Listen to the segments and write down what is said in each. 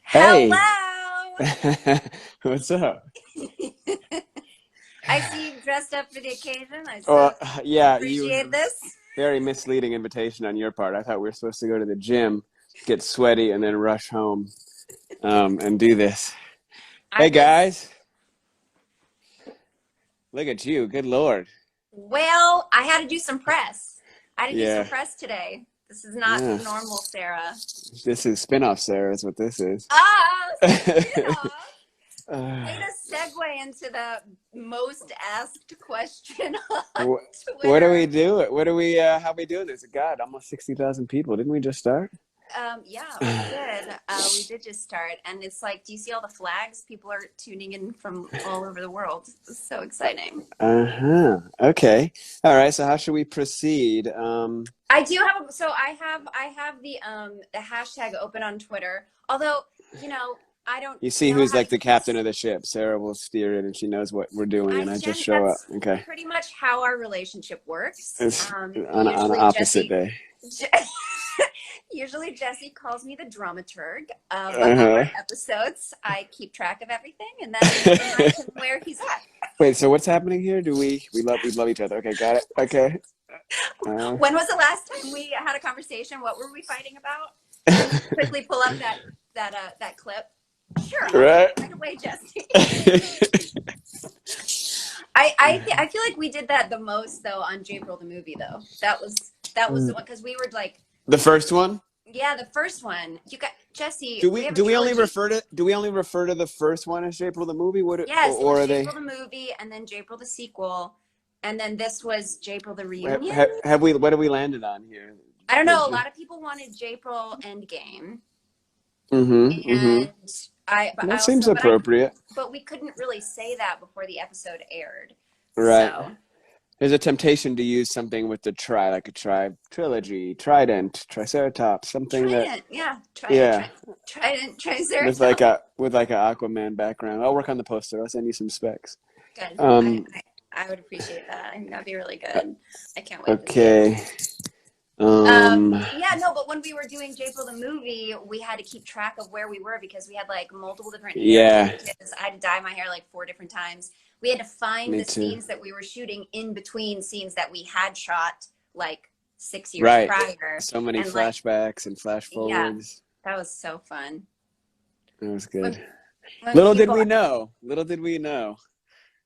Hey, Hello. what's up? I see you dressed up for the occasion. I so Oh, yeah, appreciate this. very misleading invitation on your part. I thought we were supposed to go to the gym, get sweaty, and then rush home and do this. I Hey, just, guys, look at you. Good Lord. well, I had to do some press. I had to do some Yeah, press today. This is not yeah. normal, Sarah. This is spin-off, Sarah, is what this is. Ah, spin-off. Uh, Way to segue into the most asked question on wh- what do we Twitter. do? What do we, how we doing this? God, almost 60,000 people. Didn't we just start? Yeah, we did. We did just start, and it's like, do you see all the flags? People are tuning in from all over the world. It's so exciting. Uh-huh. Okay. All right. So how should we proceed? I do have, so I have the hashtag open on Twitter. Although, you know, I don't You see know who's how to like the captain use. of the ship. Sarah will steer it and she knows what we're doing and I just show up. That's Okay. pretty much how our relationship works. It's on an Usually opposite Jesse day. Je- Usually Jesse calls me the dramaturg of Uh-huh. our episodes. I keep track of everything and then remind him where he's at. Wait, so what's happening here? Do we love each other. Okay, got it. Okay. Uh, When was the last time we had a conversation? What were we fighting about? Let me quickly pull up that clip. Sure, I'll do right. it right away, Jesse. I feel like we did that the most though on J-April the movie though. That was the one because we were like, The first one? yeah, the first one. You got Jesse. Do We we have a do we only trilogy. refer to the first one as April the movie? Yes, it Or was are they J-April the movie, and then J-April the sequel, and then this was J-April the reunion. have we what have we landed on here? I don't know. A lot of people wanted J-April Endgame, Mm-hmm. Mm-hmm. and I, but I That seems also, appropriate. but we couldn't really say that before the episode aired. Right. So There's a temptation to use something with the like a trilogy, trident, triceratops, something that, Trident, yeah, yeah, Trident, Triceratops. with like a Aquaman background. I'll work on the poster. I'll send you some specs. Good. I, Um, I I would appreciate that. I think that'd be really good. I can't wait to see it. okay. Um, Yeah, no, but when we were doing J-April the movie, we had to keep track of where we were because we had like multiple different hair yeah, changes. I had to dye my hair like 4 different times. We had to find me the too. scenes that we were shooting in between scenes that we had shot like 6 years Right. prior. So many And like, flashbacks and flash yeah, forwards. that was so fun. It was When good. when Little did people we know. Little did we know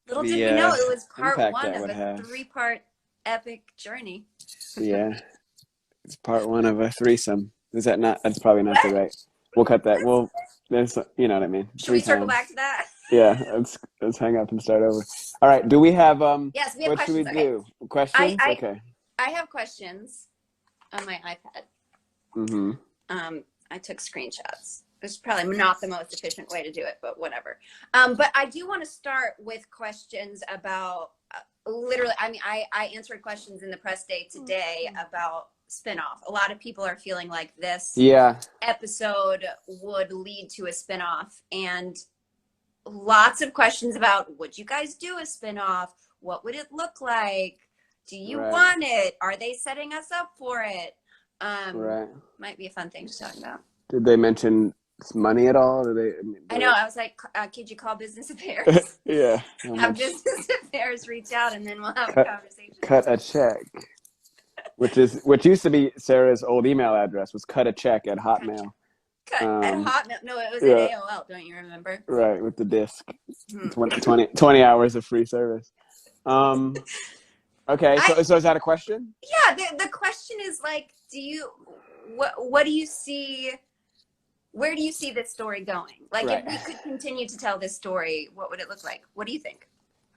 little did the we know it was part impact one that of would a have. 3-part epic journey. Yeah. It's part one of a threesome. Is that not? That's probably not the What? right. We'll cut that. That's, There's, you know what I mean. should we Three circle times. back to that? Yeah. Let's hang up and start over. All right. Do we have Yes, we have What should we questions. Okay. do? I, Questions? I Okay. I have questions on my iPad. Mm-hmm. I took screenshots. It's probably not the most efficient way to do it, but whatever. But I do want to start with questions about literally. I mean, I answered questions in the press day today about spinoff. A lot of people are feeling like this Yeah. episode would lead to a spinoff, and lots of questions about would you guys do a spinoff? What would it look like? Do you Right. want it? Are they setting us up for it? Right. Might be a fun thing to talk about. Did they mention money at all? Did they? I mean, I know. I was like, could you call business affairs? yeah. How Have much? business affairs reach out, and then we'll have a Cut. conversation. Cut a check. Which used to be Sarah's old email address was cut a check at Cut, Hotmail. cut at Um, Hotmail. No, it was at yeah. AOL. Don't you remember? Right. With the disc. Hmm. 20 hours of free service. Okay, I so is that a question? Yeah. The question is like, what do you see? Where do you see this story going? Like, if Right. we could continue to tell this story, what would it look like? What do you think?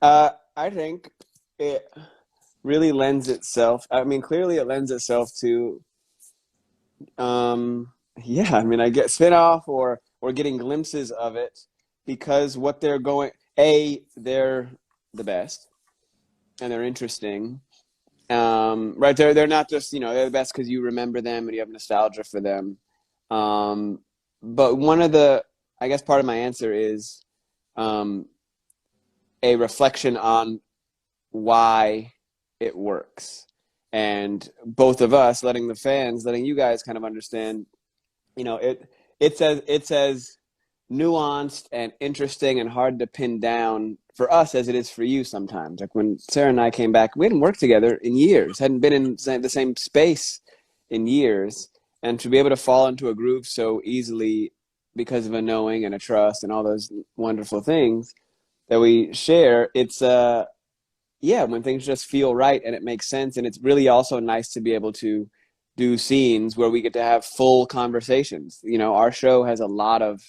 I think it really lends itself. I mean, clearly it lends itself to, yeah. I mean, I get spin-off or getting glimpses of it because what they're going. They're the best and they're interesting. Right? They're not just they're the best because you remember them and you have nostalgia for them. Um, but one of the I guess part of my answer is um, a reflection on why it works. and both of us letting you guys kind of understand, it's as nuanced and interesting and hard to pin down for us as it is for you sometimes. Like when Sarah and I came back, we hadn't worked together in years, hadn't been in the same space in years, and to be able to fall into a groove so easily because of a knowing and a trust and all those wonderful things that we share, it's when things just feel right and it makes sense. And it's really also nice to be able to do scenes where we get to have full conversations. Our show has a lot of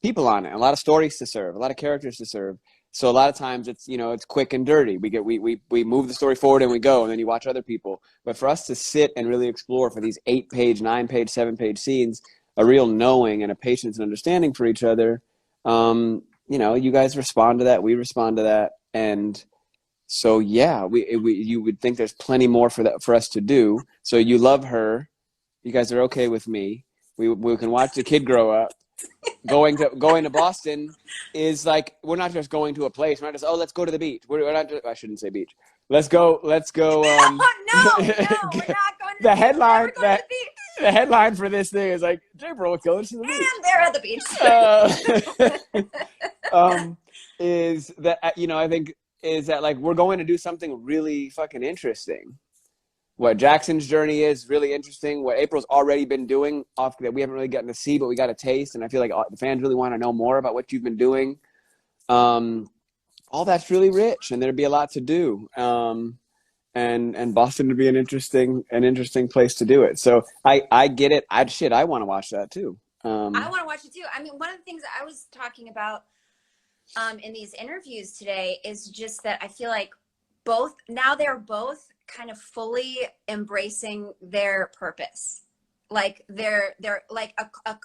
people on it, a lot of stories to serve, a lot of characters to serve. So a lot of times it's quick and dirty. We move the story forward and we go, and then you watch other people. But for us to sit and really explore for these 8-page, 9-page, 7-page scenes, a real knowing and a patience and understanding for each other, you guys respond to that, we respond to that, and so you would think there's plenty more for us to do. So you love her, you guys are okay with me. We can watch the kid grow up. Going to Boston is like, we're not just going to a place. We're not just, let's go to the beach. We're not just, I shouldn't say beach. Let's go. No, we're not going to the headline. We're going to the beach. The headline for this thing is like, April goes to the beach. And they're at the beach. Is that, I think is that like, we're going to do something really fucking interesting. What Jackson's journey is really interesting. What April's already been doing that we haven't really gotten to see, but we got a taste. And I feel like the fans really want to know more about what you've been doing. All that's really rich, and there'd be a lot to do. And Boston would be an interesting place to do it. So I get it. I want to watch that too. I want to watch it too. I mean, one of the things I was talking about in these interviews today is just that I feel like they're both kind of fully embracing their purpose. Like they're like a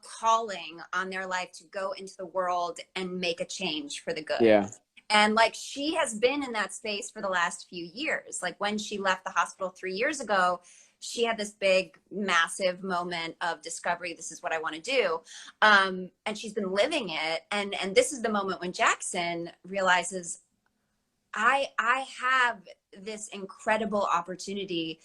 calling on their life to go into the world and make a change for the good. Yeah. And like, she has been in that space for the last few years. Like when she left the hospital 3 years ago, she had this big, massive moment of discovery. This is what I want to do. And she's been living it. And this is the moment when Jackson realizes, I have this incredible opportunity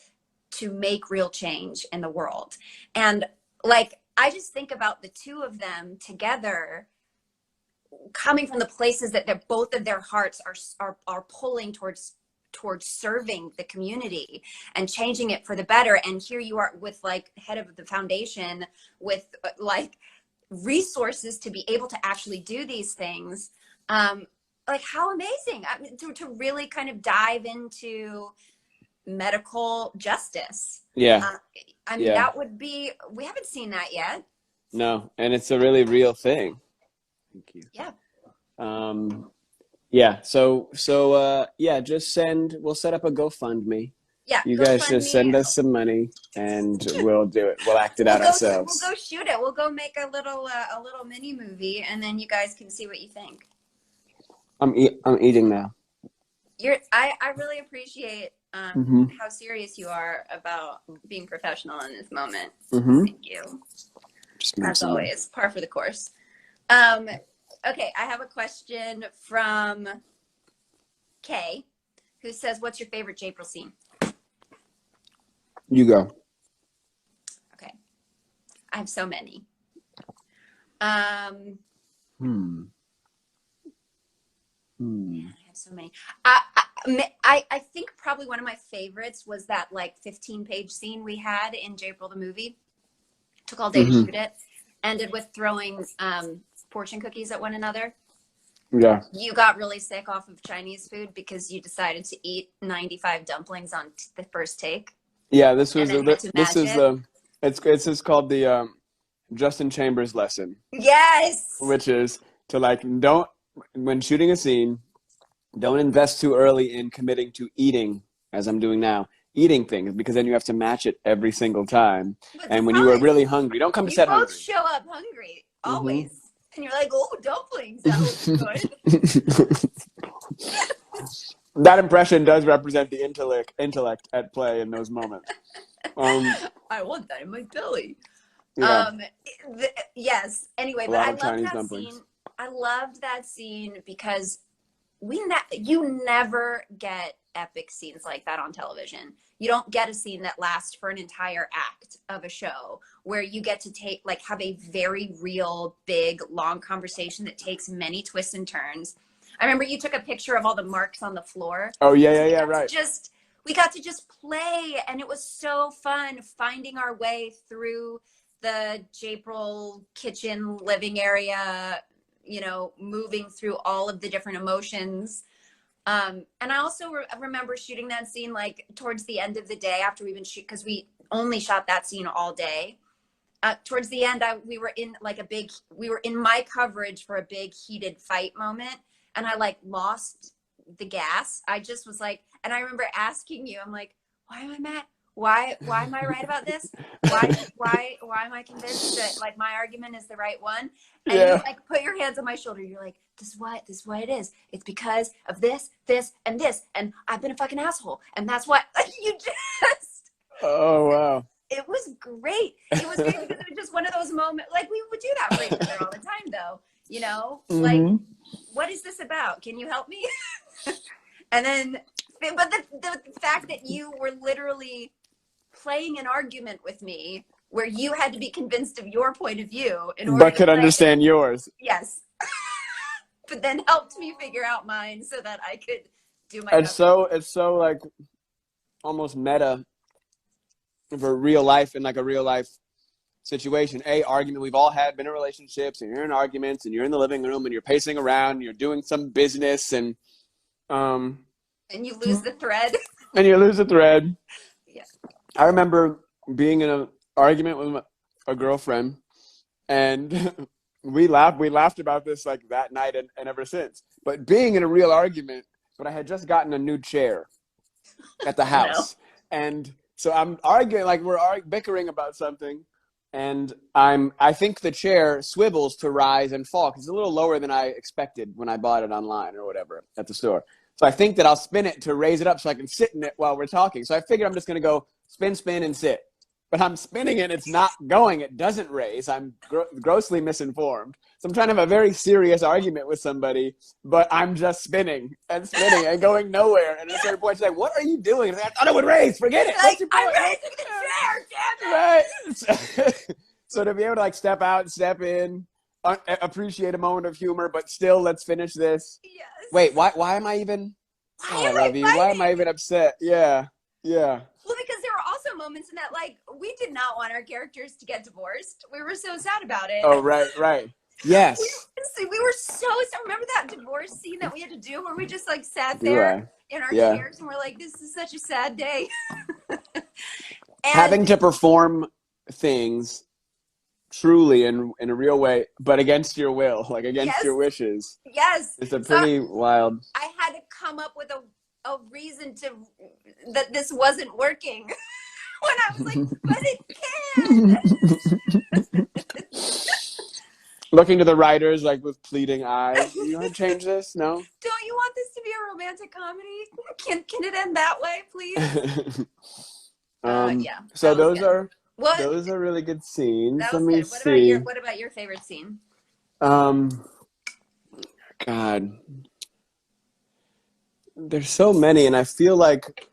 to make real change in the world. And like, I just think about the two of them together coming from the places that both of their hearts are pulling towards serving the community and changing it for the better. And here you are with like head of the foundation with like resources to be able to actually do these things. Like, how amazing. I mean, to really kind of dive into medical justice. Yeah. I mean, that would be, we haven't seen that yet. No. And it's a really real thing. Thank you. Yeah. So we'll set up a GoFundMe. Yeah. You guys just send us some money and we'll do it. We'll act it out ourselves. We'll go shoot it. We'll go make a little mini movie, and then you guys can see what you think. I'm eating now. I really appreciate how serious you are about being professional in this moment. Mm-hmm. Thank you. As always, par for the course. Okay, I have a question from Kay, who says, "What's your favorite J-April scene?" You go. Okay, I have so many. Man, I have so many. I think probably one of my favorites was that like 15-page scene we had in J-April the movie. Took all day to shoot it. Ended with throwing fortune cookies at one another. Yeah. You got really sick off of Chinese food because you decided to eat 95 dumplings on the first take. Yeah, this is called the Justin Chambers lesson. Yes. Which is to when shooting a scene, don't invest too early in committing to eating, as I'm doing now, eating things, because then you have to match it every single time. And when you are really hungry, don't come to set hungry. You both show up hungry, always. Mm-hmm. And you're like, oh, dumplings, that looks good. That impression does represent the intellect at play in those moments. I want that in my belly. Yeah. Yes. Anyway, but I love that scene. I loved that scene because you never get epic scenes like that on television. You don't get a scene that lasts for an entire act of a show where you get to have a very real, big, long conversation that takes many twists and turns. I remember you took a picture of all the marks on the floor. Oh yeah, right. We got to just play, and it was so fun finding our way through the Japril kitchen living area, moving through all of the different emotions. And I also remember shooting that scene like towards the end of the day after we've been because we only shot that scene all day. Towards the end, we were in my coverage for a big heated fight moment, and I like lost the gas. I just was like, and I remember asking you, I'm like, why am I mad? Why am I right about this? Why am I convinced that like my argument is the right one? And you like put your hands on my shoulder. You're like, this is what it is. It's because of this, and this, and I've been a fucking asshole, and that's what you just. Oh wow. It was great. It was great because it was just one of those moments. Like we would do that for each other all the time, though. Like, what is this about? Can you help me? And then, but the fact that you were literally playing an argument with me where you had to be convinced of your point of view in order but could understand yours. Yes. But then helped me figure out mine so that I could do my it's so like almost meta for real life, in like a real life situation. Argument we've all been in relationships, and you're in arguments, and you're in the living room, and you're pacing around, and you're doing some business, and you lose the thread. Yeah. I remember being in an argument with a girlfriend, and we laughed about this like that night and ever since. But being in a real argument, but I had just gotten a new chair at the house. And so I'm arguing, like we're bickering about something, and I think the chair swivels to rise and fall because it's a little lower than I expected when I bought it online or whatever at the store. So I think that I'll spin it to raise it up so I can sit in it while we're talking. So I figured I'm just going to go spin, and sit. But I'm spinning it. It's not going. It doesn't raise. I'm grossly misinformed. So I'm trying to have a very serious argument with somebody, but I'm just spinning and going nowhere. And at a certain point, she's like, what are you doing? And I thought it would raise. Forget it. Like, I'm raising the chair, damn it. Right. So to be able to like step out, step in, appreciate a moment of humor, but still let's finish this. Yes. Wait, why am I even? I love you. Why am I even upset? Yeah. Well, because there were also moments in that, like, we did not want our characters to get divorced. We were so sad about it. Oh, right. Yes. We were so sad. Remember that divorce scene that we had to do where we just, like, sat there in our chairs and we're like, this is such a sad day. Having to perform things truly in a real way, but against your will, like against your wishes. Yes. It's a pretty wild. I had to come up with a reason that this wasn't working when I was like, but it can. Looking to the writers like with pleading eyes. You want to change this? No? Don't you want this to be a romantic comedy? Can it end that way, please? Yeah. So those are really good scenes. Let me see. What about your favorite scene? God. There's so many, and I feel like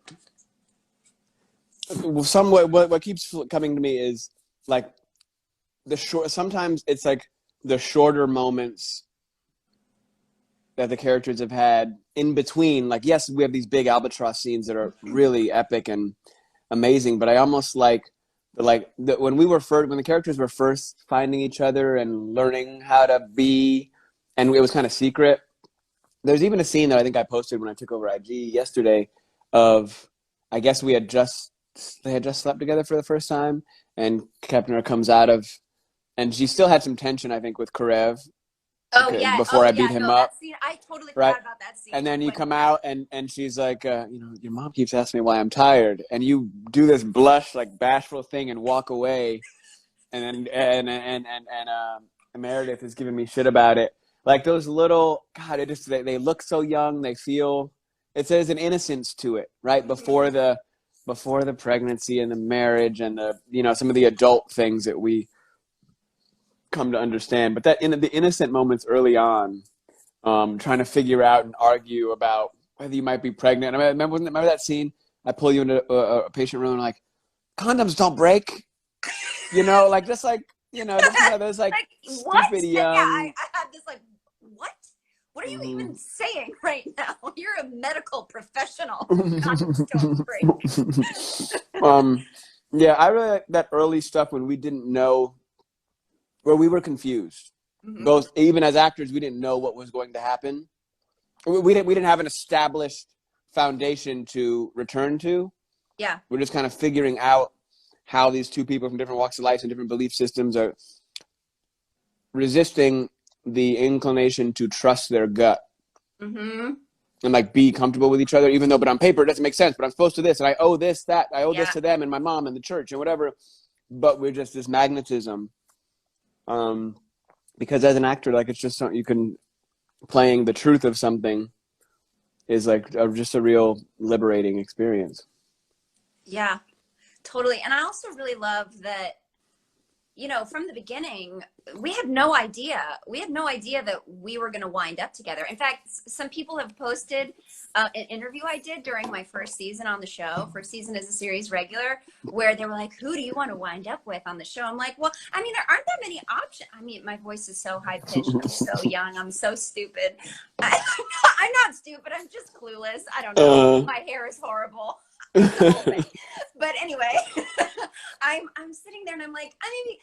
what keeps coming to me is like sometimes it's like the shorter moments that the characters have had in between. Like, yes, we have these big albatross scenes that are really epic and amazing, but I almost when the characters were first finding each other and learning how to be, and it was kind of secret. There's even a scene that I think I posted when I took over IG yesterday of, I guess they had just slept together for the first time, and Kepner comes out of, and she still had some tension, I think, with Karev. Before I beat him up. Scene, I totally forgot about that scene. And then you come out and she's like, your mom keeps asking me why I'm tired, and you do this blush, like bashful thing and walk away, and then Meredith is giving me shit about it. Like those little, God, they look so young. They feel, there's an innocence to it, right? Before the pregnancy and the marriage and some of the adult things that we come to understand. But that in the innocent moments early on, trying to figure out and argue about whether you might be pregnant. I mean, remember that scene? I pull you into a patient room and like, condoms don't break. You know, like just like, you know, just kind of those like what? stupid Yeah, young. I had this like, what? What are you Mhm. even saying right now? You're a medical professional. Condoms don't break. um, yeah, I really like that early stuff when we didn't know, where we were confused. Mm-hmm. Both, even as actors, we didn't know what was going to happen. We didn't have an established foundation to return to. Yeah. We're just kind of figuring out how these two people from different walks of life and different belief systems are resisting the inclination to trust their gut Mm-hmm. and like be comfortable with each other, even though, but on paper it doesn't make sense. But I'm supposed to this, and I owe this, that, I owe this Yeah. to them and my mom and the church and whatever. But we're just this magnetism, because as an actor, like it's just something you can playing the truth of something is like just a real liberating experience. Yeah, totally. And I also really love that, you know, from the beginning, we had no idea. We had no idea that we were going to wind up together. In fact, some people have posted an interview I did during my first season on the show, first season as a series regular, where they were like, who do you want to wind up with on the show? I'm like, well, I mean, there aren't that many options. I mean, my voice is so high pitched. I'm so young. I'm so stupid. I'm not stupid. I'm just clueless. I don't know. My hair is horrible. But anyway, I'm sitting there and I'm like, I mean,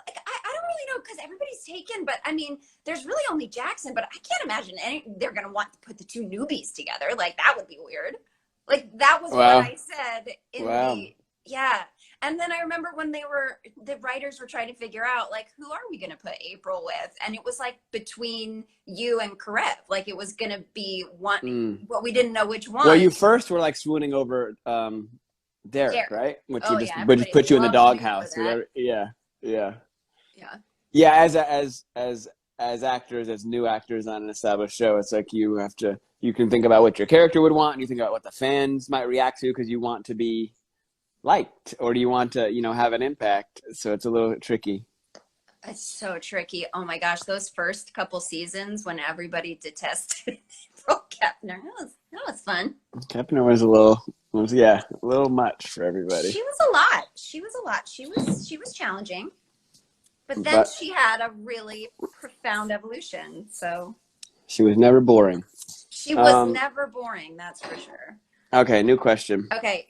like I don't really know because everybody's taken, but I mean, there's really only Jackson, but I can't imagine they're gonna want to put the two newbies together. Like that would be weird. Like that was Wow. what I said in the yeah. And then I remember when the writers were trying to figure out like who are we gonna put April with, and it was like between you and Karev, like it was gonna be one, but we didn't know which one. Well, you first were like swooning over Derek, right? Which would just put you in the doghouse. Yeah. As actors, as new actors on an established show, it's like you can think about what your character would want, and you think about what the fans might react to because you want to be liked, or do you want to, have an impact? So it's a little tricky. It's so tricky. Oh my gosh, those first couple seasons when everybody detested Kepner, that was fun. Kepner was a little much for everybody. She was a lot. She was challenging, but then she had a really profound evolution. So she was never boring. She was never boring. That's for sure. Okay, new question. Okay.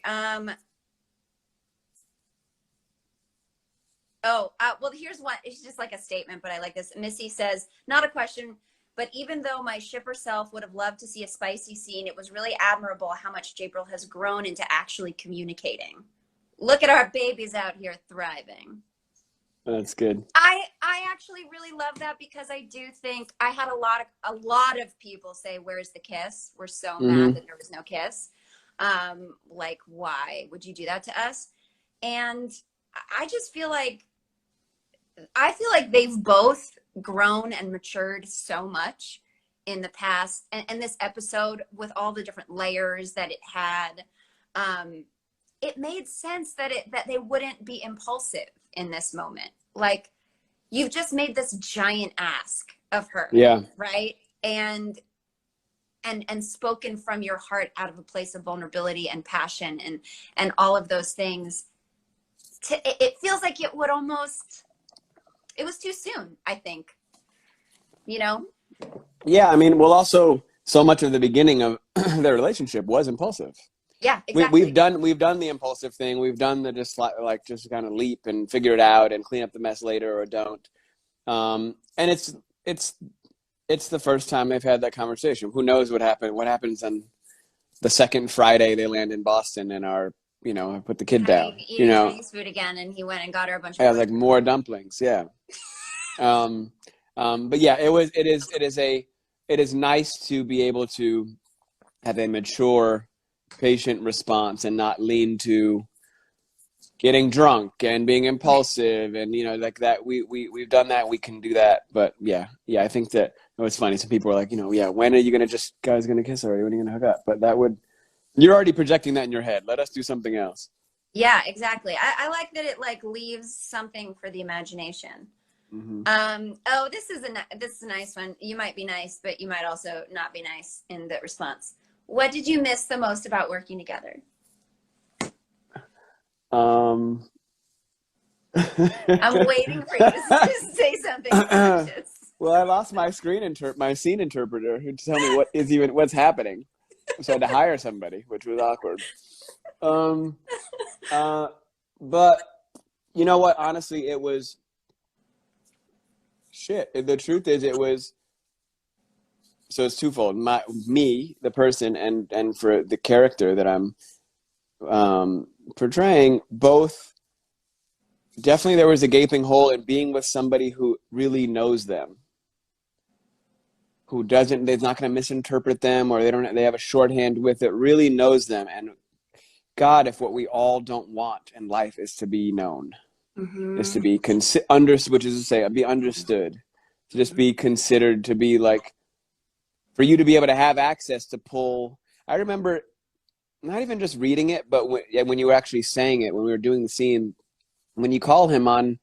Well, here's one. It's just like a statement, but I like this. Missy says, not a question, but even though my shipper self would have loved to see a spicy scene, it was really admirable how much Jabril has grown into actually communicating. Look at our babies out here thriving. That's good. I actually really love that because I do think I had a lot of people say, "Where's the kiss?" We're so mad that there was no kiss. Like, why would you do that to us? And I just feel like they've both grown and matured so much in the past, and this episode with all the different layers that it had, it made sense that they wouldn't be impulsive in this moment. Like, you've just made this giant ask of her, right? And spoken from your heart out of a place of vulnerability and passion and all of those things. It feels like it was too soon, I think. Yeah, I mean, well, also so much of the beginning of their relationship was impulsive. Yeah, exactly. We've done the impulsive thing. We've done the just kind of leap and figure it out and clean up the mess later or don't. And it's the first time they've had that conversation. Who knows what happened? What happens on the second Friday they land in Boston and put the kid down. Eating Chinese food again, and he went and got her a bunch of. Yeah, like more dumplings. Yeah. But yeah, it is nice to be able to have a mature, patient response and not lean to getting drunk and being impulsive and like that. We've done that. We can do that. But yeah, I think that it's funny. Some people are like, when are you guys gonna kiss already? When are you gonna hook up? But you're already projecting that in your head. Let us do something else. Yeah, exactly. I like that it leaves something for the imagination. Oh, this is a nice one. You might be nice, but you might also not be nice in the response. What did you miss the most about working together? Um, I'm waiting for you to say something obnoxious. well, I lost my my scene interpreter who tell me what's happening. So I had to hire somebody, which was awkward. Um, uh, but you know what? Honestly, it was shit. The truth is, it was so it's twofold. Me, the person, and for the character that I'm portraying, both definitely there was a gaping hole in being with somebody who really knows them, who doesn't, they're not going to misinterpret them, or they have a shorthand with it, really knows them. And God, if what we all don't want in life is to be known, is to be which is to say, be understood, to just be considered, to be like, for you to be able to have access to pull. I remember not even just reading it, but when you were actually saying it, when we were doing the scene, when you call him on,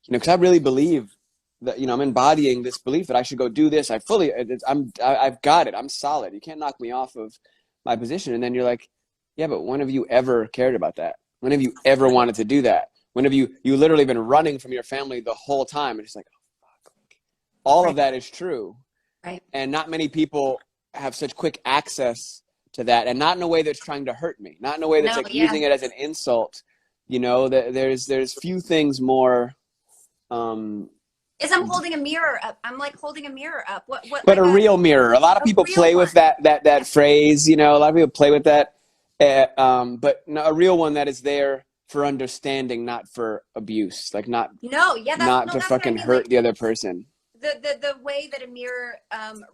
because I really believe that, I'm embodying this belief that I should go do this. I've got it. I'm solid. You can't knock me off of my position. And then you're like, yeah, but when have you ever cared about that? When have you ever wanted to do that? When have you literally been running from your family the whole time? And it's like, oh, fuck. All of that is true. Right. And not many people have such quick access to that, and not in a way that's trying to hurt me, not in a way that's using it as an insult. There's few things more. Is I'm holding a mirror up. I'm like holding a mirror up. What? But like a real mirror. A lot of people play with that phrase. A lot of people play with that. But no, a real one that is there for understanding, not for abuse. Like not to fucking hurt the other person. The way that a mirror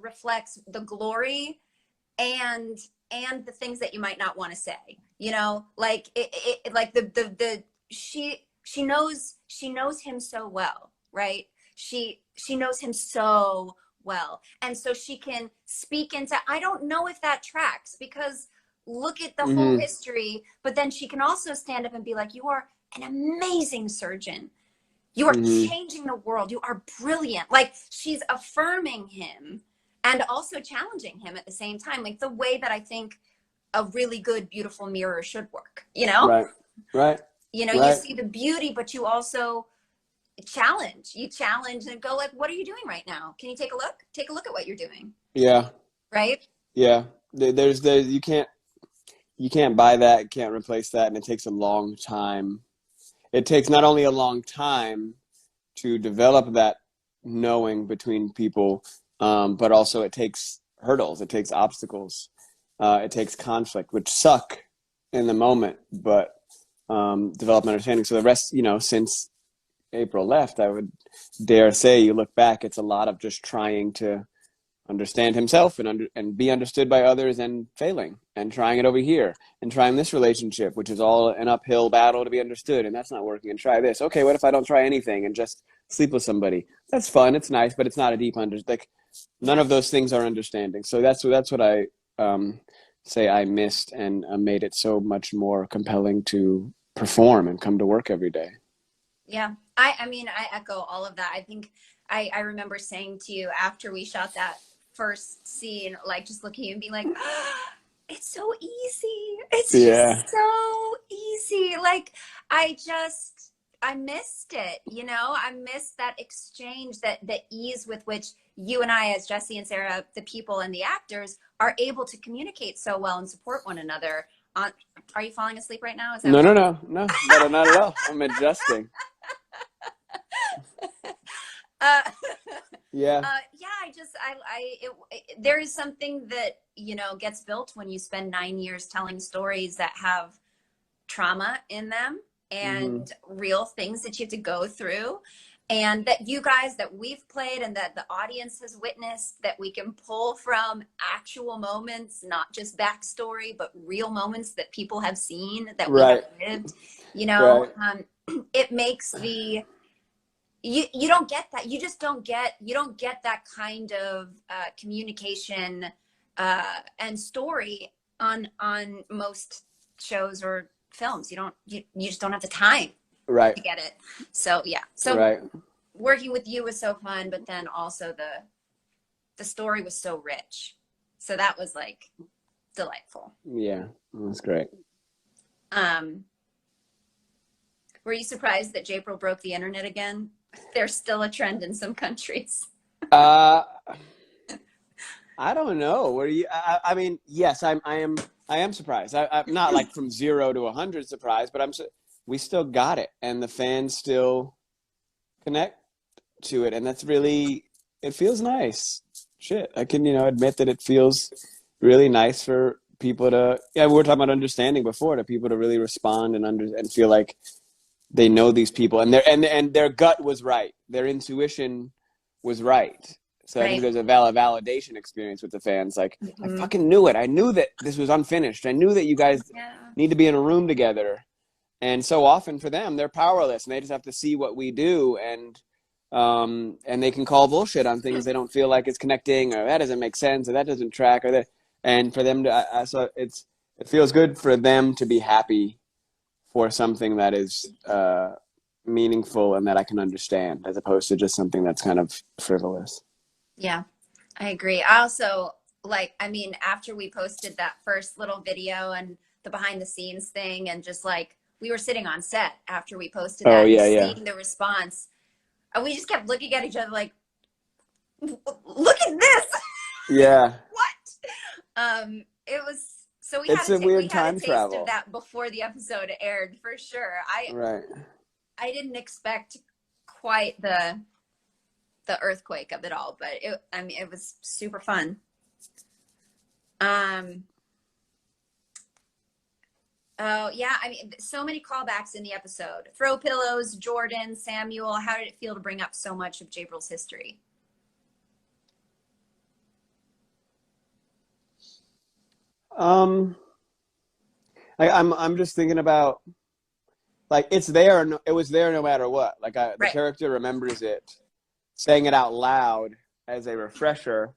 reflects the glory and the things that you might not want to say, like she knows him so well, right? She knows him so well, and so she can speak into, I don't know if that tracks, because look at the whole history, but then she can also stand up and be like, you are an amazing surgeon. You are changing the world. You are brilliant. Like, she's affirming him and also challenging him at the same time. Like the way that I think a really good, beautiful mirror should work, Right. You see the beauty, but you also challenge and go like, what are you doing right now? Can you take a look at what you're doing? Yeah. Right. Yeah. You can't buy that. You can't replace that. And it takes a long time. It takes not only a long time to develop that knowing between people, but also it takes hurdles, it takes obstacles, it takes conflict, which suck in the moment, but develop understanding. So the rest, since April left, I would dare say, you look back, it's a lot of just trying to understand himself and be understood by others, and failing and trying it over here and trying this relationship, which is all an uphill battle to be understood, and that's not working, and try this. Okay, what if I don't try anything and just sleep with somebody? That's fun, it's nice, but it's not a deep like none of those things are understanding. So that's what I say I missed, and made it so much more compelling to perform and come to work every day. Yeah, I mean, I echo all of that. I think I remember saying to you after we shot that first scene, like just looking at you and being like, oh, it's so easy. It's just so easy. Like I missed it, I missed that exchange, the ease with which you and I, as Jesse and Sarah, the people and the actors, are able to communicate so well and support one another. Are you falling asleep right now? No, not at all. I'm adjusting. There is something that gets built when you spend 9 years telling stories that have trauma in them and real things that you have to go through, and that you guys, that we've played and that the audience has witnessed, that we can pull from actual moments, not just backstory, but real moments that people have seen, that we have lived. It makes you don't get that. You just don't get that kind of communication and story on most shows or films. You just don't have the time to get it. So working with you was so fun, but then also the story was so rich. So that was like delightful. Yeah, that's great. Were you surprised that Japril broke the internet again? There's still a trend in some countries. Uh, I don't know. Were you? I mean, yes, I am surprised. I'm not like from 0 to 100 surprised, but we still got it, and the fans still connect to it, and that's really, it feels nice. Shit, I can, admit that it feels really nice for people to, yeah, we were talking about understanding before, to people to really respond and feel like they know these people, and their gut was right, their intuition was right. So I think Right. there's a validation experience with the fans. Like, I Mhm. fucking knew it. I knew that this was unfinished. I knew that you guys Yeah. need to be in a room together. And so often for them, they're powerless, and they just have to see what we do, and they can call bullshit on things they don't feel like it's connecting, or that doesn't make sense, or that doesn't track, or that. And for them to, so it feels good for them to be happy for something that is meaningful and that I can understand, as opposed to just something that's kind of frivolous. Yeah, I agree. I also I mean, after we posted that first little video and the behind the scenes thing, and just like we were sitting on set after we posted Oh that and yeah, just yeah, seeing the response, and we just kept looking at each other like, look at this. yeah. What? It was so It's a weird we had a time taste of travel, that before the episode aired for sure. right? I didn't expect quite the earthquake of it all, but I mean, it was super fun. Um, oh yeah, I mean, so many callbacks in the episode. Throw pillows, Jordan, Samuel. How did it feel to bring up so much of Japril's history? Um, I'm just thinking about, like, it's there. It was there no matter what. Like, the Right. character remembers it. Saying it out loud as a refresher,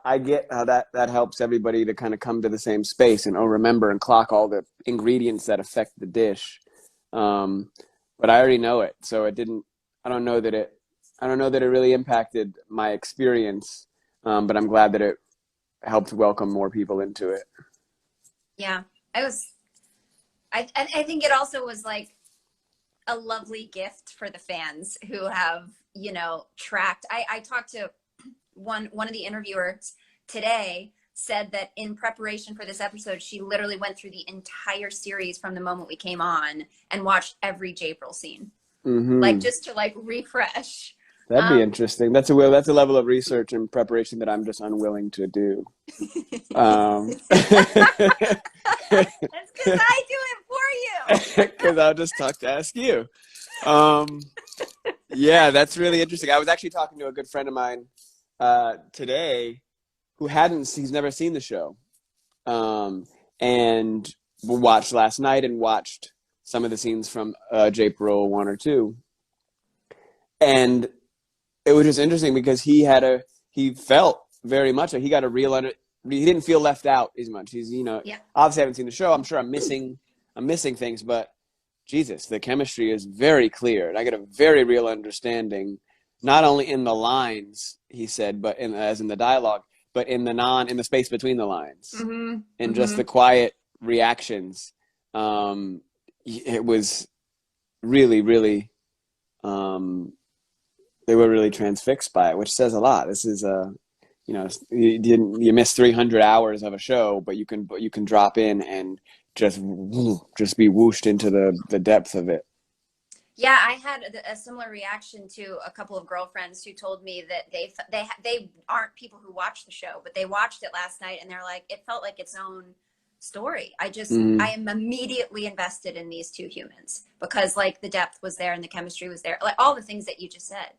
I get how that helps everybody to kind of come to the same space and remember and clock all the ingredients that affect the dish. But I already know it, so it didn't. I don't know that it. I don't know that it really impacted my experience. But I'm glad that it helped welcome more people into it. Yeah, I was. I think it also was like a lovely gift for the fans who have tracked. I talked to one of the interviewers today, said that in preparation for this episode, she literally went through the entire series from the moment we came on and watched every Japril scene, like Hmm. just to like refresh. That'd be Um, interesting. That's a level of research and preparation that I'm just unwilling to do. That's because I do it for you. Because I'll just talk to ask you. Um, yeah, that's really interesting. I was actually talking to a good friend of mine today he's never seen the show, and watched last night and watched some of the scenes from April 1 or 2, and it was just interesting because he felt very much like he got a real he didn't feel left out as much. He's Yeah. obviously haven't seen the show. I'm sure I'm missing things, but Jesus, the chemistry is very clear, and I get a very real understanding, not only in the lines he said, but as in the dialogue, but in the space between the lines, Mm-hmm. and just Mm-hmm. the quiet reactions. It was really, really. They were really transfixed by it, which says a lot. This is you miss 300 hours of a show, but you can drop in and just be whooshed into the depth of it. Yeah, I had a similar reaction to a couple of girlfriends who told me that they aren't people who watch the show, but they watched it last night and they're like, it felt like its own story. I Mm-hmm. am immediately invested in these two humans because like the depth was there and the chemistry was there, like all the things that you just said.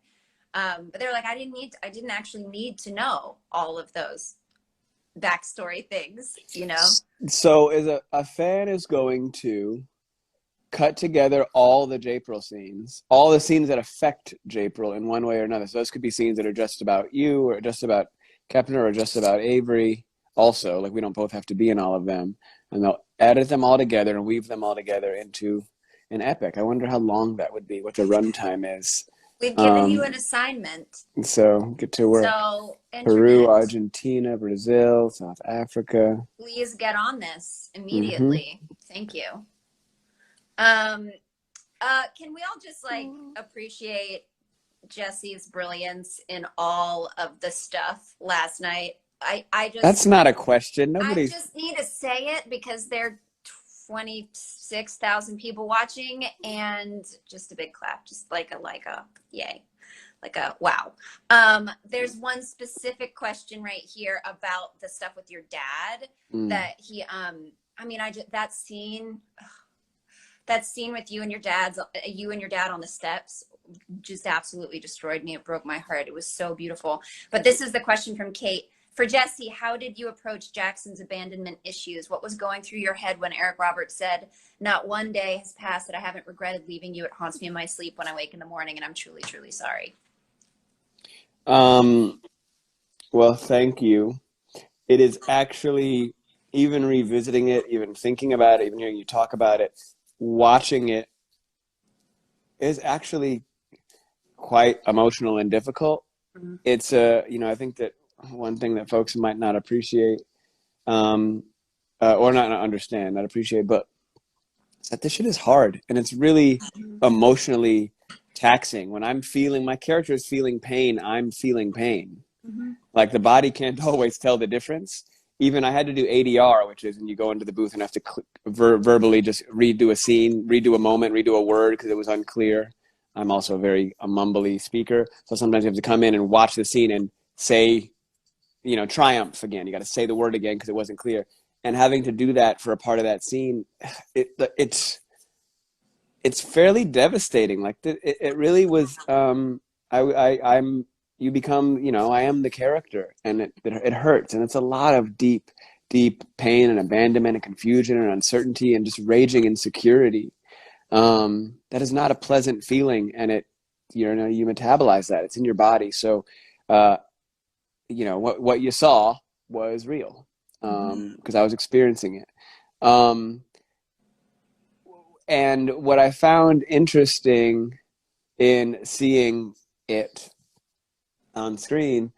But they're like, I didn't actually need to know all of those backstory things, you know? So is a fan is going to cut together all the Japril scenes, all the scenes that affect Japril in one way or another. So those could be scenes that are just about you, or just about Kepner, or just about Avery. Also, like, we don't both have to be in all of them, and they'll edit them all together and weave them all together into an epic. I wonder how long that would be, what the runtime is. We've given you an assignment. So get to work. So, Peru, internet, Argentina, Brazil, South Africa. please get on this Hmm. immediately. Thank you. Um, can we all just like appreciate Jesse's brilliance in all of the stuff last night? That's not a question. I Nobody's. just need to say it because there are 26,000 people watching, and just a big clap, just like a yay, like a wow. There's one specific question right here about the stuff with your dad Mm. that he I mean, that scene with you and your dad on the steps just absolutely destroyed me. It broke my heart. It was so beautiful. But this is the question from Kate. For Jesse, how did you approach Jackson's abandonment issues? What was going through your head when Eric Roberts said, "Not one day has passed that I haven't regretted leaving you. It haunts me in my sleep when I wake in the morning, and I'm truly, truly sorry." Um, well, thank you. It is actually, even revisiting it, even thinking about it, even hearing you talk about it, watching it is actually quite emotional and difficult. Mhm. It's I think that one thing that folks might not appreciate, um, or not understand, not appreciate, but it's that this shit is hard and it's really emotionally taxing. When my character is feeling pain, I'm feeling pain. Mm-hmm. Like the body can't always tell the difference. Even I had to do ADR, which is when you go into the booth and have to verbally just redo a scene, redo a moment, redo a word because it was unclear. I'm also a mumbly speaker, so sometimes you have to come in and watch the scene and say, triumph again. You got to say the word again because it wasn't clear. And having to do that for a part of that scene, it's fairly devastating. Like it really was. I'm you become, I am the character, and it hurts, and it's a lot of deep pain and abandonment and confusion and uncertainty and just raging insecurity. That is not a pleasant feeling, and you metabolize that. It's in your body. So uh, what you saw was real, because I was experiencing it. Um, and what I found interesting in seeing it on screen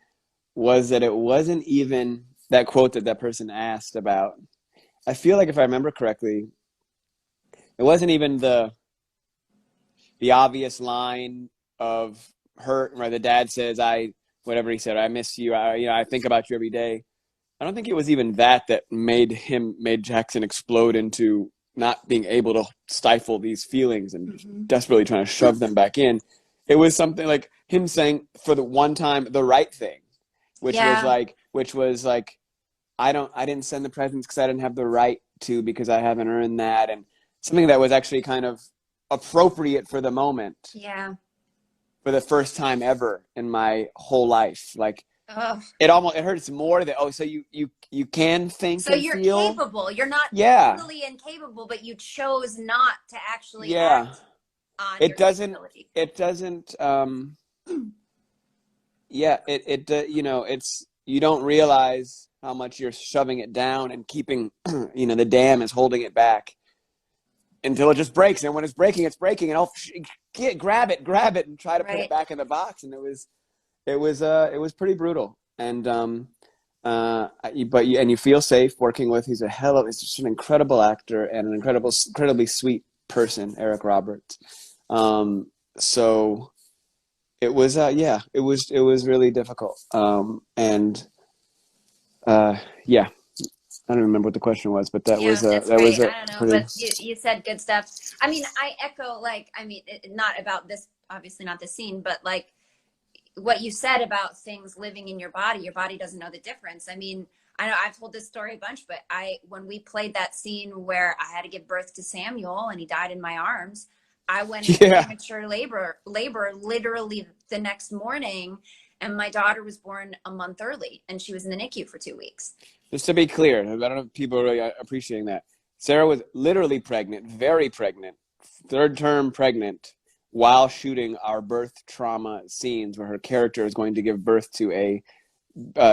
was that it wasn't even that quote that person asked about. I feel like, if I remember correctly, it wasn't even the obvious line of hurt where the dad says, whatever he said, "I miss you. I think about you every day." I don't think it was even that made Jackson explode into not being able to stifle these feelings and desperately trying to shove them back in. It was something like him saying, for the one time, the right thing, which was Yeah. like, I didn't send the presents because I didn't have the right to, because I haven't earned that, and something that was actually kind of appropriate for the moment, Yeah. for the first time ever in my whole life. Like, Ugh. it hurts more that, so you can think So and you're feel. capable. You're not Yeah, totally incapable, but you chose not to actually yeah. act on It your doesn't. capability. It doesn't. Yeah. It's, you don't realize how much you're shoving it down and keeping. The dam is holding it back until it just breaks. And when it's breaking, and grab it, and try to put it Right. back in the box. And it was pretty brutal. And you feel safe working with. He's just an incredible actor and an incredibly sweet person, Eric Roberts. So it was, it was really difficult. And yeah, I don't remember what the question was, but that Yeah, was a it's great. a I don't know, pretty. but you said good stuff. I mean, I echo, like, not about this, obviously not this scene, but like what you said about things living in your body doesn't know the difference. I mean, I know I've told this story a bunch, but when we played that scene where I had to give birth to Samuel and he died in my arms, I went into Yeah. premature labor literally the next morning, and my daughter was born a month early, and she was in the NICU for 2 weeks. Just to be clear, I don't know if people are really appreciating that. Sarah was literally pregnant, very pregnant, third term pregnant, while shooting our birth trauma scenes where her character is going to give birth to a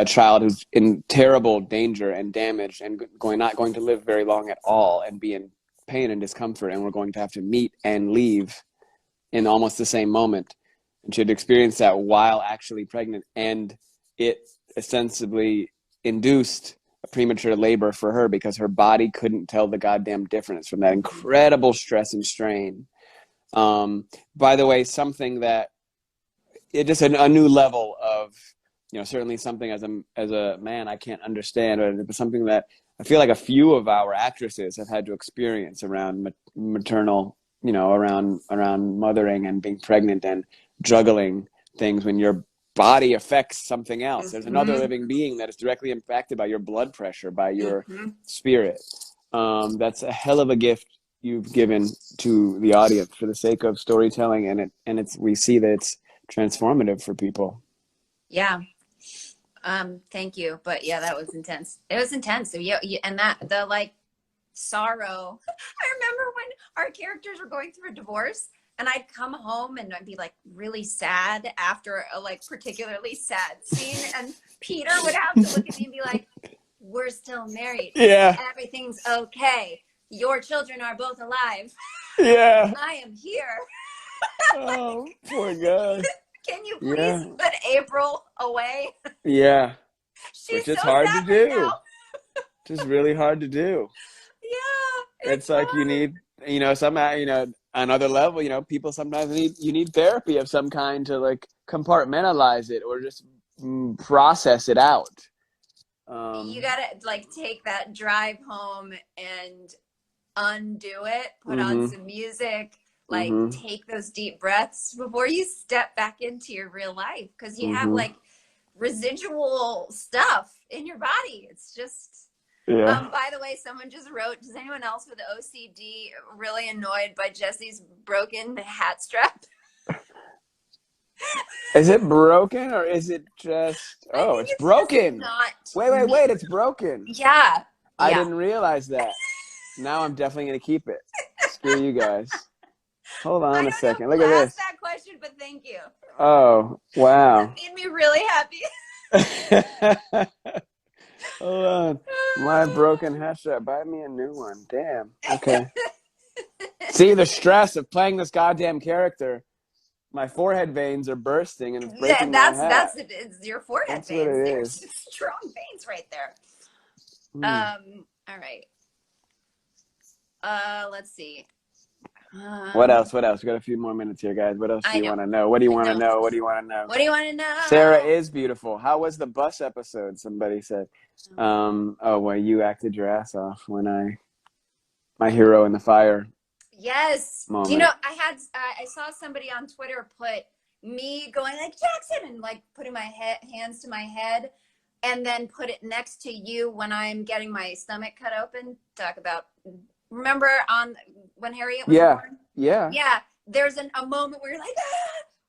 child who's in terrible danger and damage and not going to live very long at all and be in pain and discomfort, and we're going to have to meet and leave in almost the same moment. And she had experienced that while actually pregnant, and it ostensibly induced a premature labor for her because her body couldn't tell the goddamn difference from that incredible stress and strain. By the way, something that it just a new level of, certainly something as a man I can't understand, but it was something that I feel like a few of our actresses have had to experience around maternal, around mothering and being pregnant and juggling things when your body affects something else. There's another living being that is directly impacted by your blood pressure, by your spirit. That's a hell of a gift you've given to the audience for the sake of storytelling, and we see that it's transformative for people. Yeah. Thank you. But yeah, that was intense. It was intense. So and the like sorrow. I remember when our characters were going through a divorce, and I'd come home and I'd be like really sad after a like particularly sad scene, and Peter would have to look at me and be like, "We're still married. Yeah. Everything's okay. Your children are both alive. Yeah. I am here." Oh, poor guy. Can you please put April away? Yeah. She's Which is so hard to sad do. right now. Just really hard to do. Yeah. It's like hard. You need, somehow, another level, people sometimes you need therapy of some kind to like compartmentalize it or just process it out. You gotta like take that drive home and undo it, put on some music, like take those deep breaths before you step back into your real life, because you have like residual stuff in your body. It's just by the way, someone just wrote, does anyone else with OCD really annoyed by Jesse's broken hat strap? Is it broken or is it just it's broken? Wait, it's broken. Yeah. I didn't realize that. Now I'm definitely gonna keep it. Screw you guys. Hold on a second. Look at this. I asked that question, but thank you. Oh, wow. That made me really happy. Hold on. My broken hat strap. Buy me a new one. Damn. Okay. See, the stress of playing this goddamn character. My forehead veins are bursting and it's breaking my hat. That's it. It's your forehead that's veins. What it There's is. strong veins right there. All right. Let's see. What else? We got a few more minutes here, guys. What else do you want to know? What do you want to know? What do you want to know? What do you want to know? Sarah is beautiful. How was the bus episode? Somebody said. Well, you acted your ass off when my hero in the fire. Yes. Moment. Do you know, I saw somebody on Twitter put me going like Jackson and like putting my hands to my head, and then put it next to you when I'm getting my stomach cut open. Talk about, remember when Harriet was born? Yeah. Yeah. There's a moment where you're like,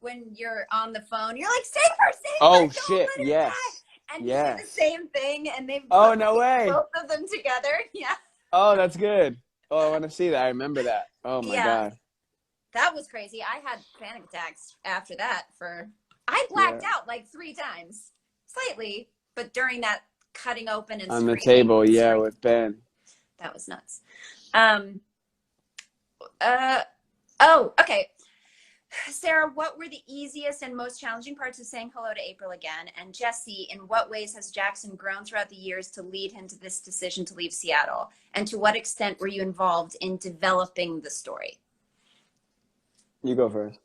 when you're on the phone, you're like, save her. Oh, shit. Yes. Die. And you do the same thing, and they've put no way. both of them together. Yeah. Oh, that's good. Oh, I want to see that. I remember that. Oh my God. That was crazy. I had panic attacks after that. I blacked out like 3 times, slightly, but during that cutting open and on the table, with Ben. That was nuts. Okay. Sarah, what were the easiest and most challenging parts of saying hello to April again? And Jesse, in what ways has Jackson grown throughout the years to lead him to this decision to leave Seattle? And to what extent were you involved in developing the story? You go first.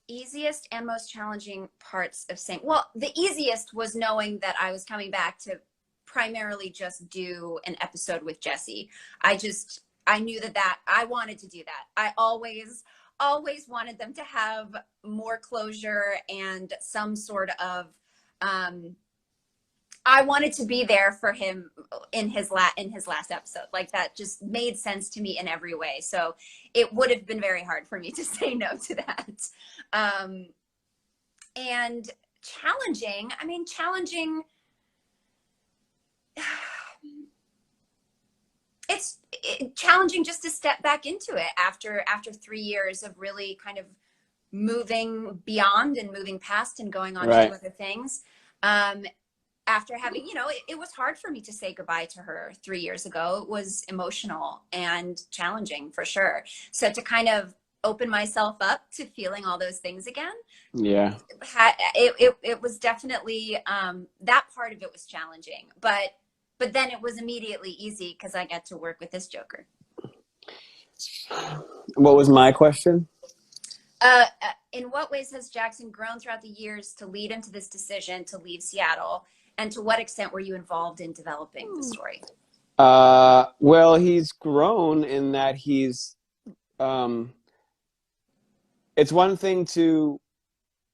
Easiest and most challenging parts of saying, well, the easiest was knowing that I was coming back to primarily just do an episode with Jesse. I knew that I wanted to do that. I always wanted them to have more closure and some sort of, I wanted to be there for him in his last episode. Like, that just made sense to me in every way. So it would have been very hard for me to say no to that. And challenging, it's challenging just to step back into it after 3 years of really kind of moving beyond and moving past and going on to other things. After having, it was hard for me to say goodbye to her 3 years ago. It was emotional and challenging for sure. So to kind of open myself up to feeling all those things again. Yeah. It was definitely that part of it was challenging, but then it was immediately easy because I get to work with this Joker. What was my question? In what ways has Jackson grown throughout the years to lead him to this decision to leave Seattle? And to what extent were you involved in developing the story? Well, he's grown in that um, it's one thing to,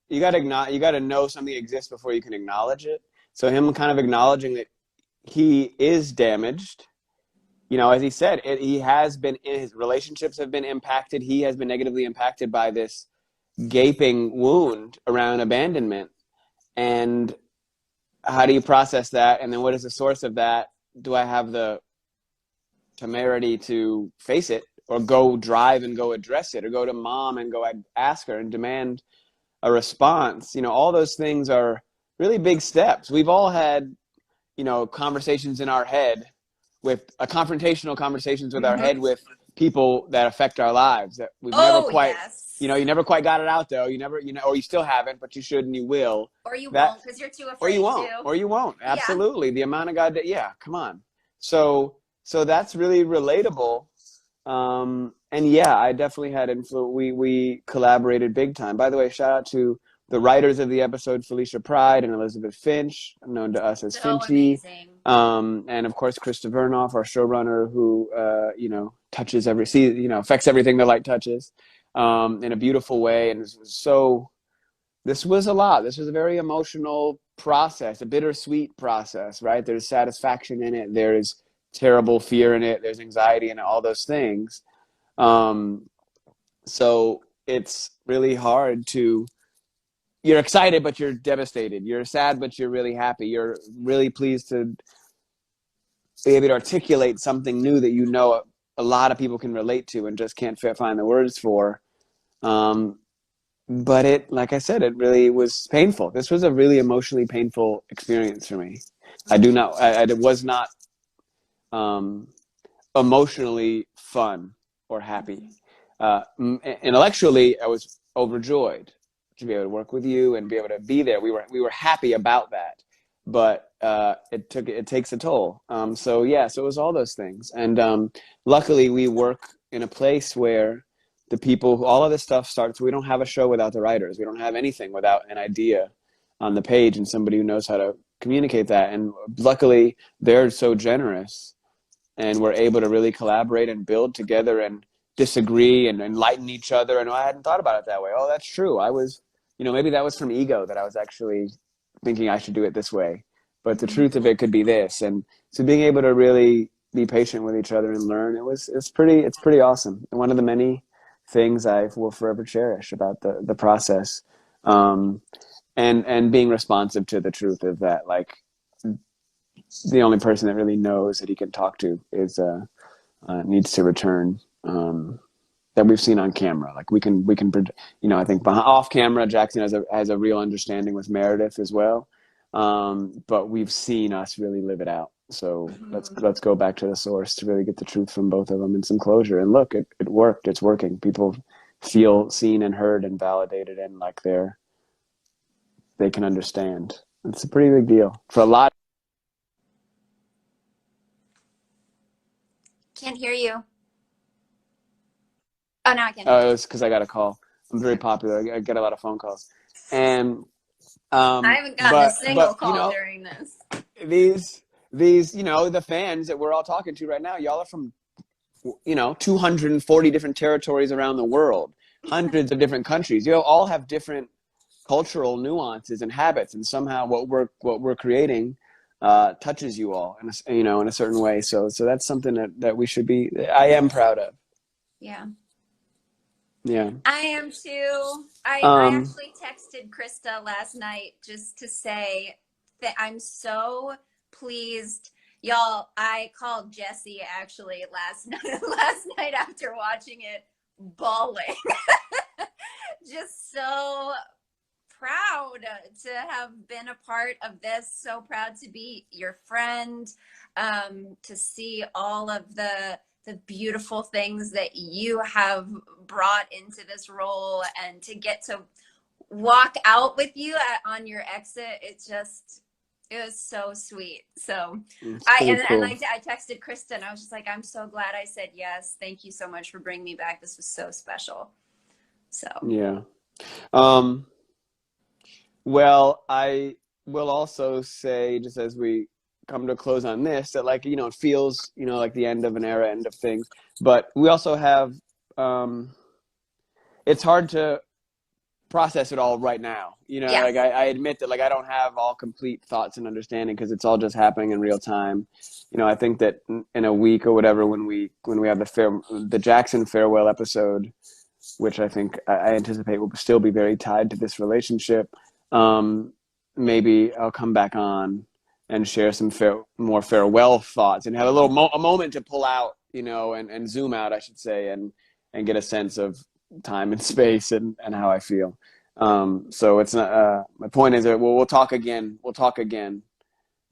you got to know something exists before you can acknowledge it. So him kind of acknowledging that he is damaged, as he said, he has been, his relationships have been impacted. He has been negatively impacted by this gaping wound around abandonment. And how do you process that? And then what is the source of that? Do I have the temerity to face it, or go drive and go address it, or go to mom and go ask her and demand a response? All those things are really big steps. We've all had, conversations in our head with confrontational conversations with our head with people that affect our lives that we've never quite, yes. you never quite got it out though. You never, or you still haven't, but you should and you will. Or you won't because you're too afraid or you won't, to. Or you won't. Absolutely. Yeah. The amount of God come on. So that's really relatable. And yeah, I definitely had influence. We collaborated big time. By the way, shout out to the writers of the episode, Felicia Pride and Elizabeth Finch, known to us as Finchy. And of course, Krista Vernoff, our showrunner, who, touches affects everything the light touches, in a beautiful way. And this was a lot. This was a very emotional process, a bittersweet process, right? There's satisfaction in it. There's terrible fear in it. There's anxiety in it, all those things. So it's really hard you're excited, but you're devastated. You're sad, but you're really happy. You're really pleased to be able to articulate something new that a lot of people can relate to and just can't find the words for. But like I said, it really was painful. This was a really emotionally painful experience for me. It was not emotionally fun or happy. Intellectually, I was overjoyed to be able to work with you and be able to be there. We were happy about that, but it takes a toll. So it was all those things. And luckily, we work in a place where the people, all of this stuff starts. We don't have a show without the writers. We don't have anything without an idea on the page and somebody who knows how to communicate that. And luckily, they're so generous, and we're able to really collaborate and build together and disagree and enlighten each other. And I hadn't thought about it that way. Oh, that's true. I was, maybe that was from ego, that I was actually thinking I should do it this way. But the truth of it could be this. And so being able to really be patient with each other and learn, it's pretty awesome. And one of the many things I will forever cherish about the process. And being responsive to the truth of that, like, the only person that really knows that he can talk to is needs to return, that we've seen on camera. Like we can I think off camera, Jackson has a real understanding with Meredith as well, but we've seen us really live it out. So let's go back to the source to really get the truth from both of them and some closure. And look, it worked. It's working. People feel seen and heard and validated, and like they can understand. It's a pretty big deal for a lot. Can't hear you. Oh, now I can. Oh, it was because I got a call. I'm very popular. I get a lot of phone calls, and I haven't gotten a single call during this. These, the fans that we're all talking to right now, y'all are from, 240 different territories around the world, hundreds of different countries. You all have different cultural nuances and habits, and somehow what we're creating touches you all in a certain way. So that's something that we should be. I am proud of. Yeah. Yeah. I am too. I actually texted Krista last night just to say that I'm so pleased. Y'all, I called Jesse actually last night after watching it, bawling. Just so proud to have been a part of this, so proud to be your friend, to see all of the the beautiful things that you have brought into this role, and to get to walk out with you on your exit. It was so sweet. So It's I pretty and, cool. and I texted Kristen. I was just like, I'm so glad I said yes. Thank you so much for bringing me back. This was so special. So Yeah. Um, well, I will also say, just as we come to a close on this, that like, it feels, like the end of an era, end of things. But we also have, it's hard to process it all right now. yeah, Like I admit that like I don't have all complete thoughts and understanding because it's all just happening in real time. I think that in a week or whatever, when we have the Jackson farewell episode, which I think I anticipate will still be very tied to this relationship, maybe I'll come back on and share some more farewell thoughts and have a a moment to pull out, and zoom out, I should say, and get a sense of time and space and how I feel. So it's not, my point is that we'll talk again. We'll talk again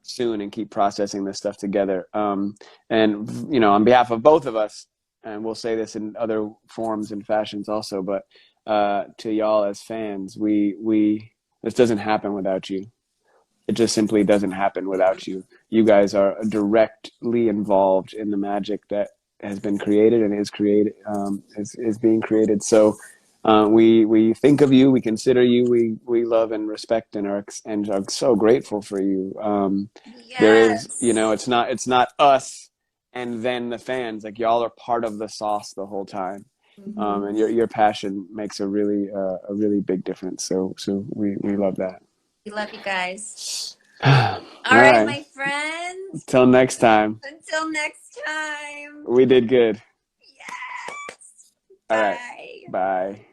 soon and keep processing this stuff together. And, on behalf of both of us, and we'll say this in other forms and fashions also, but to y'all as fans, this doesn't happen without you. It just simply doesn't happen without you. You guys are directly involved in the magic that has been created and is being created. So we think of you, we consider you, we love and respect and are so grateful for you. There is, yes. it's not us and then the fans. Like y'all are part of the sauce the whole time. And your passion makes a really big difference. So we love that. We love you guys. All All right, right. my friends. Till next time. Until next time. We did good. Yes. All right. Bye. Bye.